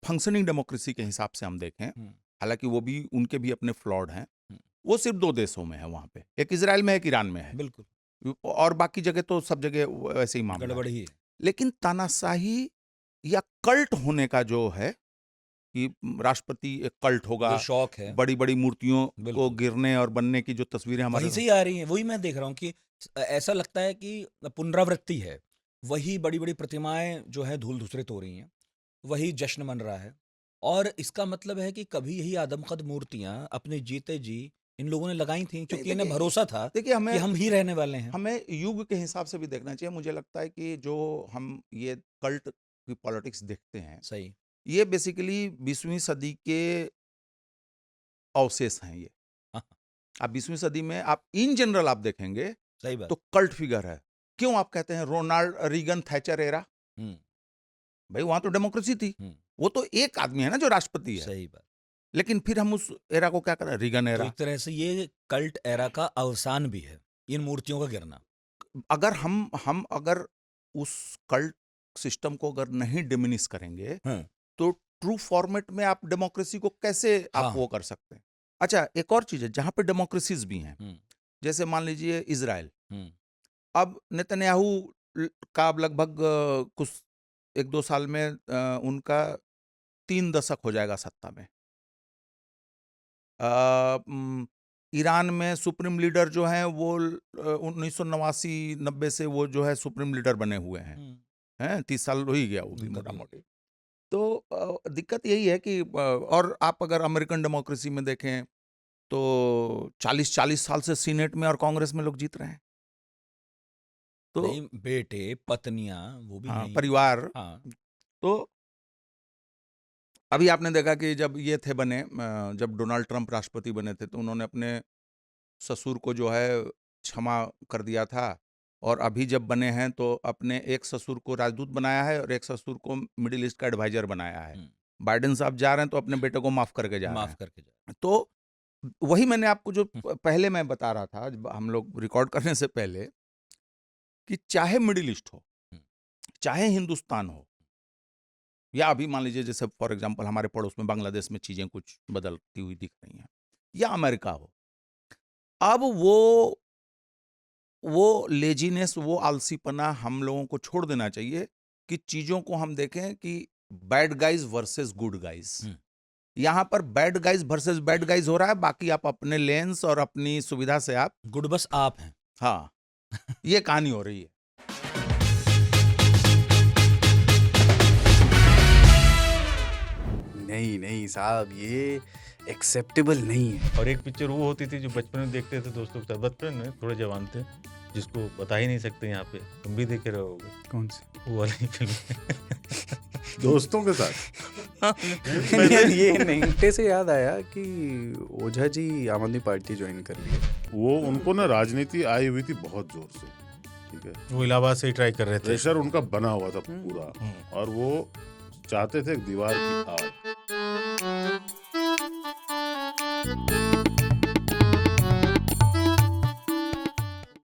Functioning democracy के हिसाब से हम देखें, हालांकि वो भी उनके भी अपने फ्लॉड हैं, वो सिर्फ 2 देशों में है वहाँ पे, एक इजराइल में है, एक ईरान में है, बिल्कुल और बाकी जगह तो सब जगह वैसे ही मामला है। गड़बड़ ही है। लेकिन तानाशाही या कल्ट होने का जो है कि राष्ट्रपति एक कल्ट होगा, जो शौक है, बड़ी बड़ी मूर्तियों को बिल्कुल गिरने और बनने की जो तस्वीरें हमारे वहीं से ही आ रही हैं। वही मैं देख रहा हूँ कि ऐसा लगता है कि पुनरावृत्ति है। वही बड़ी बड़ी प्रतिमाएं जो है धूल धूसरित हो रही हैं, वही जश्न मन रहा है। और इसका मतलब है कि कभी यही आदमकद मूर्तियां अपने जीते जी इन लोगों ने लगाई थी, क्योंकि इन्हें भरोसा था देखिए कि हम ही रहने वाले हैं। हमें युग के हिसाब से भी देखना चाहिए। मुझे लगता है कि जो हम ये कल्ट की पॉलिटिक्स देखते हैं, सही, ये बेसिकली 20वीं सदी के अवशेष हैं ये। हाँ, आप 20वीं सदी में आप इन जनरल आप देखेंगे सही बात। तो कल्ट फिगर है। क्यों आप कहते हैं रोनाल्ड रीगन थैचर एरा? हम्म भाई वहां तो डेमोक्रेसी थी, हम्म वो तो एक आदमी है ना जो राष्ट्रपति है। सही बात। लेकिन फिर हम उस एरा को क्या करें, रीगन तो एरा। एक तरह से ये कल्ट एरा का अवसान भी है, इन मूर्तियों का गिरना। अगर हम अगर उस कल्ट सिस्टम को अगर नहीं डिमिनिश करेंगे हम्म तो ट्रू फॉर्मेट में आप डेमोक्रेसी को कैसे आप हाँ वो कर सकते हैं? अच्छा, एक और चीज है जहां पे डेमोक्रेसीज भी हैं, हम्म जैसे मान लीजिए इजराइल। हम्म अब नेतन्याहू का अब लगभग कुछ 1-2 साल में उनका 3 दशक हो जाएगा सत्ता में। ईरान में सुप्रीम लीडर जो हैं वो 1989-90 से वो जो है सुप्रीम लीडर बने हुए हैं। हम्म, 30 साल हो ही गया वो भी कभी मोटा मोटी। तो दिक्कत यही है कि और आप अगर अमेरिकन डेमोक्रेसी में देखें तो 40-40 साल से सीनेट में और कांग्रेस में लोग जीत रहे हैं। तो नहीं, बेटे पत्नियां वो भी हाँ, हैं ही। परिवार। हाँ तो अभी आपने देखा कि जब ये थे बने जब डोनाल्ड ट्रंप राष्ट्रपति बने थे तो उन्होंने अपने ससुर को जो है क्षमा कर दिया था, और अभी जब बने हैं तो अपने एक ससुर को राजदूत बनाया है और एक ससुर को मिडिल ईस्ट का एडवाइजर बनाया है। बाइडेन साहब जा रहे हैं तो अपने बेटे को माफ करके जा रहे माफ हैं। करके जा। तो वही मैंने आपको जो पहले मैं बता रहा था जब हम लोग रिकॉर्ड करने से पहले, कि चाहे मिडिल ईस्ट हो, चाहे हिंदुस्तान हो, या अभी मान लीजिए जैसे फॉर एग्जांपल हमारे पड़ोस में बांग्लादेश में चीजें कुछ बदलती हुई दिख रही हैं, या अमेरिका हो, अब वो लेजीनेस, वो आलसीपना हम लोगों को छोड़ देना चाहिए कि चीजों को हम देखें कि bad guys versus good guys. यहां पर bad guys versus bad guys हो रहा है, बाकी आप अपने लेंस और अपनी सुविधा से आप गुड बस आप हैं। हाँ, ये कहानी हो रही है। नहीं नहीं साहब, ये एक्सेप्टेबल नहीं है। और एक पिक्चर वो होती थी जो बचपन में देखते थे दोस्तों के साथ, बचपन में थोड़े जवान थे, जिसको बता ही नहीं सकते यहाँ पे, तुम भी देखे रहोगे। कौन सी? वो वाली फिल्म। दोस्तों के साथ। ये 90 से याद आया कि ओझा जी आम आदमी पार्टी ज्वाइन कर लिए। वो उनको ना राजनीति आई हुई थी बहुत जोर से, ठीक है, वो इलाहाबाद से ही ट्राई कर रहे थे। प्रेशर उनका बना हुआ था पूरा, और वो चाहते थे एक दीवार की आड़।